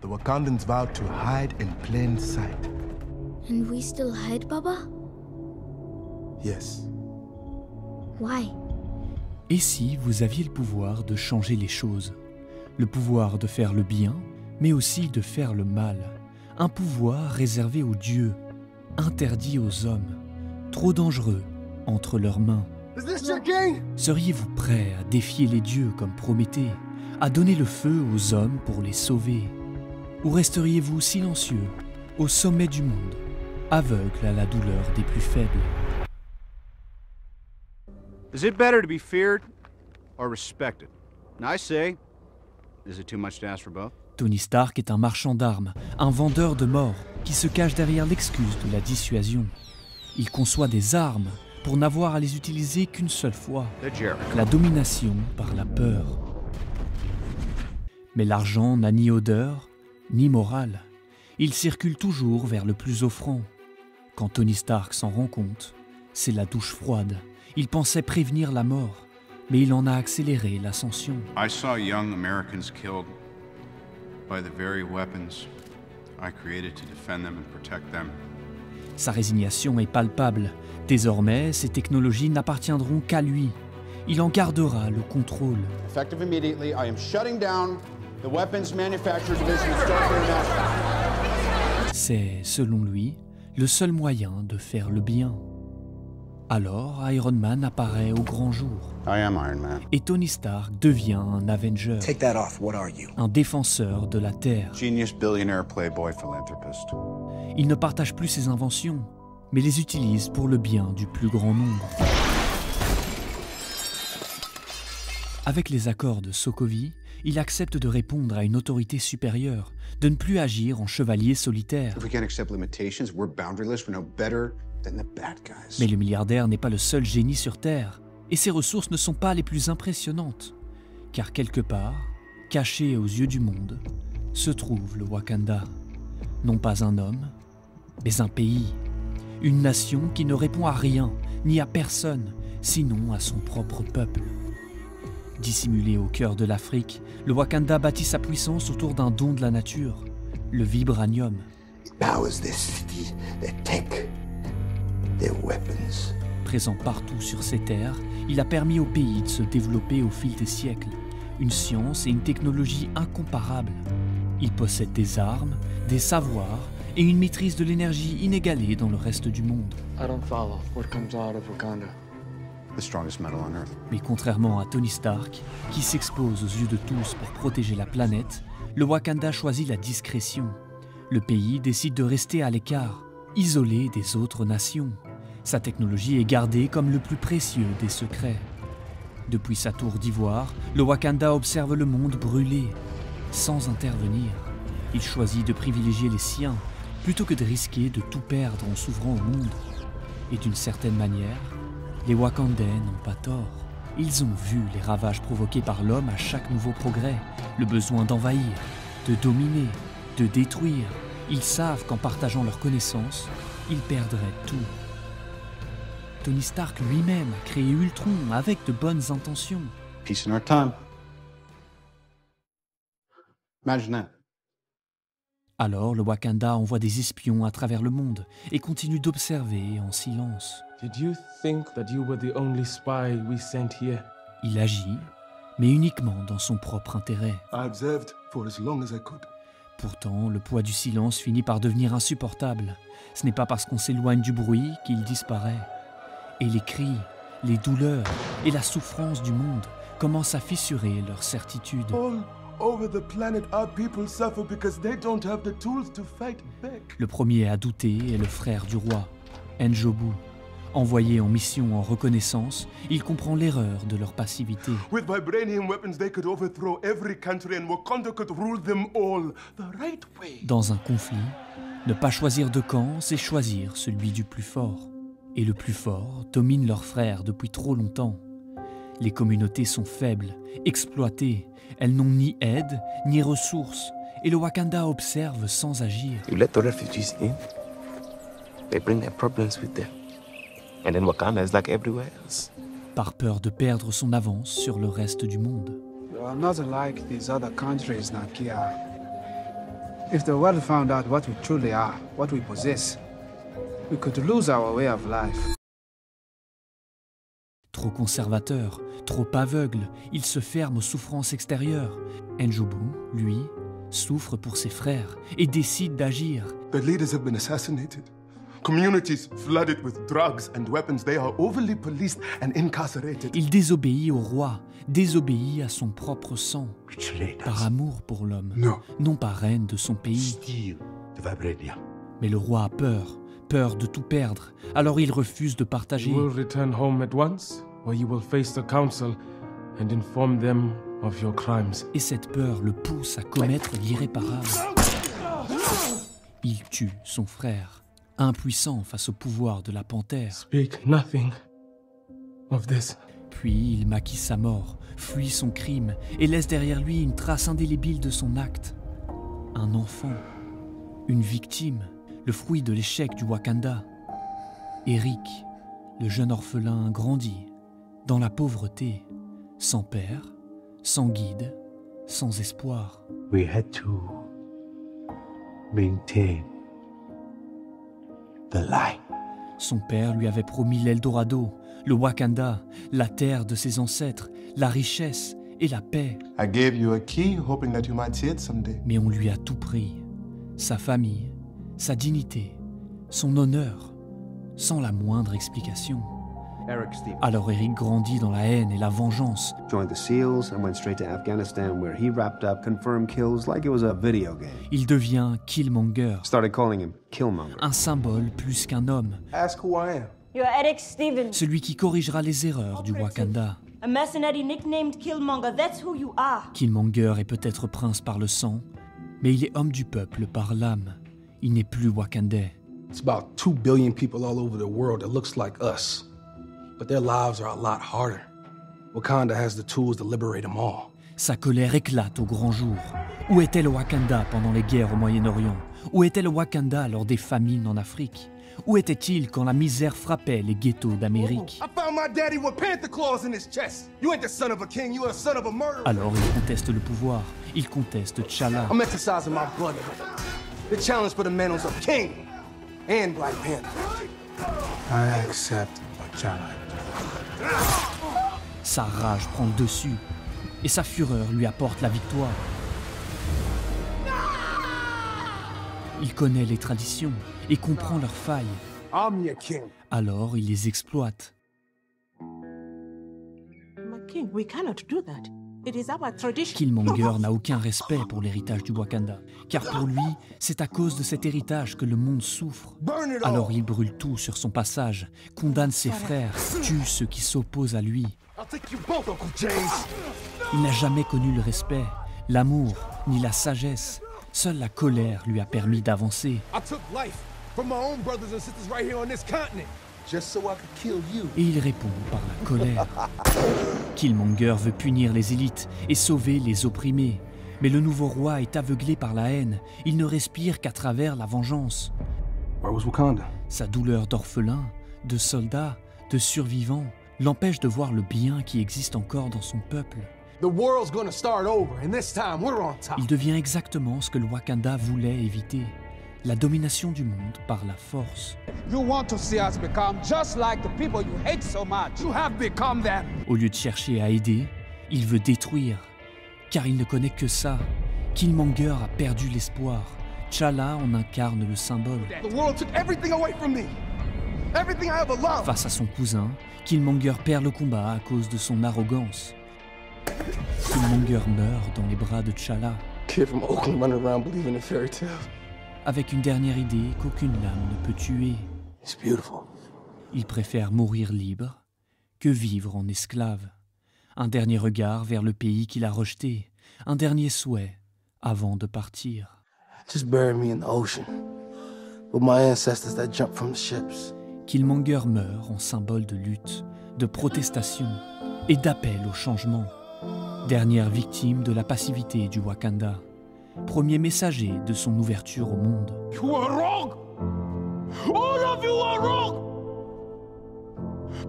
The Wakandans vowed to hide in plain sight. And we still hide, Baba? Yes. Why? Et si vous aviez le pouvoir de changer les choses? Le pouvoir de faire le bien, mais aussi de faire le mal. Un pouvoir réservé aux dieux, interdit aux hommes, trop dangereux entre leurs mains. Seriez-vous prêt à défier les dieux comme Prométhée, à donner le feu aux hommes pour les sauver? Ou resteriez-vous silencieux, au sommet du monde, aveugle à la douleur des plus faibles? Is it better to be feared or respected? And I say, is it too much to ask for both? Tony Stark est un marchand d'armes, un vendeur de mort qui se cache derrière l'excuse de la dissuasion. Il conçoit des armes pour n'avoir à les utiliser qu'une seule fois, la domination par la peur. Mais l'argent n'a ni odeur, ni morale. Il circule toujours vers le plus offrant. Quand Tony Stark s'en rend compte, c'est la douche froide. Il pensait prévenir la mort, mais il en a accéléré l'ascension. I saw young Americans killed by the very weapons I created to defend them and protect them. Sa résignation est palpable. Désormais, ces technologies n'appartiendront qu'à lui. Il en gardera le contrôle. Effective immediately, I am shutting down the weapons manufacturer division of Stark International. C'est, selon lui, le seul moyen de faire le bien. Alors, Iron Man apparaît au grand jour. I am Iron Man. Et Tony Stark devient un Avenger, Take that off. What are you? un défenseur de la Terre. Genius, billionaire, playboy, philanthropist. Il ne partage plus ses inventions, mais les utilise pour le bien du plus grand nombre. Avec les accords de Sokovie, il accepte de répondre à une autorité supérieure, de ne plus agir en chevalier solitaire. If we can't accept limitations, we're boundaryless, we're no better than the bad guys. Mais le milliardaire n'est pas le seul génie sur Terre, et ses ressources ne sont pas les plus impressionnantes, car quelque part, caché aux yeux du monde, se trouve le Wakanda. Non pas un homme, mais un pays, une nation qui ne répond à rien, ni à personne, sinon à son propre peuple. Dissimulé au cœur de l'Afrique, le Wakanda bâtit sa puissance autour d'un don de la nature, le vibranium. Powers this city that take their weapons. Présent partout sur ces terres, il a permis au pays de se développer au fil des siècles, une science et une technologie incomparables. Il possède des armes, des savoirs et une maîtrise de l'énergie inégalée dans le reste du monde. I don't follow what comes out of Wakanda. The strongest metal on Earth. Mais contrairement à Tony Stark, qui s'expose aux yeux de tous pour protéger la planète, le Wakanda choisit la discrétion. Le pays décide de rester à l'écart, isolé des autres nations. Sa technologie est gardée comme le plus précieux des secrets. Depuis sa tour d'ivoire, le Wakanda observe le monde brûler, sans intervenir. Il choisit de privilégier les siens, plutôt que de risquer de tout perdre en s'ouvrant au monde. Et d'une certaine manière, les Wakandais n'ont pas tort. Ils ont vu les ravages provoqués par l'homme à chaque nouveau progrès, le besoin d'envahir, de dominer, de détruire. Ils savent qu'en partageant leurs connaissances, ils perdraient tout. Tony Stark lui-même a créé Ultron avec de bonnes intentions. Peace in our time. Imagine that. Alors le Wakanda envoie des espions à travers le monde et continue d'observer en silence. Did you think that you were the only spy we sent here? Il agit, mais uniquement dans son propre intérêt. I observed for as long as I could. Pourtant, le poids du silence finit par devenir insupportable. Ce n'est pas parce qu'on s'éloigne du bruit qu'il disparaît. Et les cris, les douleurs et la souffrance du monde commencent à fissurer leur certitude. All over the planet, our people suffer because they don't have the tools to fight back. Le premier à douter est le frère du roi, N'Jobu. Envoyé en mission en reconnaissance, il comprend l'erreur de leur passivité. With vibranium weapons, they could overthrow every country and Wakanda could rule them all the right way. Dans un conflit, ne pas choisir de camp, c'est choisir celui du plus fort. Et le plus fort domine leurs frères depuis trop longtemps. Les communautés sont faibles, exploitées. Elles n'ont ni aide, ni ressources. Et le Wakanda observe sans agir. You let the refugees in, they bring their problems with them. And then Wakanda is like everywhere else. Par peur de perdre son avance sur le reste du monde. You are not like these other countries, Nakia. If the world found out what we truly are, what we possess, we could lose our way of life. Trop conservateur, trop aveugle, il se ferme aux souffrances extérieures. Njobu, lui, souffre pour ses frères et décide d'agir. The leaders have been assassinated. Communities flooded with drugs and weapons. They are overly policed and incarcerated. Il désobéit au roi, désobéit à son propre sang, par amour pour l'homme, non par haine de son pays. Mais le roi a peur, peur de tout perdre, alors il refuse de partager. You will return home at once, or you will face the council and inform them of your crimes. Et cette peur le pousse à commettre l'irréparable. Il tue son frère, impuissant face au pouvoir de la panthère. Speak nothing of this. Puis il maquille sa mort, fuit son crime et laisse derrière lui une trace indélébile de son acte. Un enfant, une victime, le fruit de l'échec du Wakanda. Eric, le jeune orphelin, grandit dans la pauvreté, sans père, sans guide, sans espoir. We had to maintain the lie. Son père lui avait promis l'Eldorado, le Wakanda, la terre de ses ancêtres, la richesse et la paix. I gave you a key, hoping that you might see it someday. Mais on lui a tout pris. Sa famille, sa dignité, son honneur, sans la moindre explication. Alors Eric grandit dans la haine et la vengeance. Joined the SEALs and went straight to Afghanistan, where he wrapped up confirmed kills like it was a video game. Il devient Killmonger. Started calling him Killmonger. Un symbole plus qu'un homme. Ask who I am. You're Eric Stevens. Celui qui corrigera les erreurs du Wakanda. A mercenary nicknamed Killmonger, that's who you are. Killmonger est peut-être prince par le sang, mais il est homme du peuple par l'âme. Il n'est plus wakandais. It's about 2 billion people all over the world that looks like us. But their lives are a lot harder. Wakanda has the tools to liberate them all. Sa colère éclate au grand jour. Où était le Wakanda pendant les guerres au Moyen-Orient? Où était le Wakanda lors des famines en Afrique? Où était-il quand la misère frappait les ghettos d'Amérique? Alors il conteste le pouvoir, il conteste T'Challa. I'm exercising my blood. The challenge for the mantles of King and Black Panther. I accept T'Challa. Sa rage prend le dessus et sa fureur lui apporte la victoire. Il connaît les traditions et comprend leurs failles. Alors il les exploite. Killmonger n'a aucun respect pour l'héritage du Wakanda, car pour lui, c'est à cause de cet héritage que le monde souffre. Alors il brûle tout sur son passage, condamne ses frères, tue ceux qui s'opposent à lui. Il n'a jamais connu le respect, l'amour, ni la sagesse. Seule la colère lui a permis d'avancer. Et il répond par la colère. Killmonger veut punir les élites et sauver les opprimés. Mais le nouveau roi est aveuglé par la haine. Il ne respire qu'à travers la vengeance. Sa douleur d'orphelin, de soldat, de survivant l'empêche de voir le bien qui existe encore dans son peuple. Il devient exactement ce que le Wakanda voulait éviter. La domination du monde par la force. Au lieu de chercher à aider, il veut détruire. Car il ne connaît que ça. Killmonger a perdu l'espoir. T'Challa en incarne le symbole. Face à son cousin, Killmonger perd le combat à cause de son arrogance. Killmonger meurt dans les bras de T'Challa. Avec une dernière idée qu'aucune lame ne peut tuer. Il préfère mourir libre que vivre en esclave. Un dernier regard vers le pays qu'il a rejeté. Un dernier souhait avant de partir. Just bury me in the ocean with my ancestors that jumped from the ships. Killmonger meurt en symbole de lutte, de protestation et d'appel au changement. Dernière victime de la passivité du Wakanda. Premier messager de son ouverture au monde. You are wrong! All of you are wrong!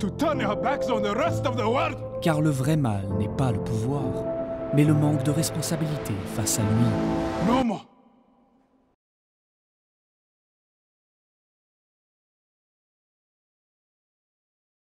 To turn your backs on the rest of the world! Car le vrai mal n'est pas le pouvoir, mais le manque de responsabilité face à lui. No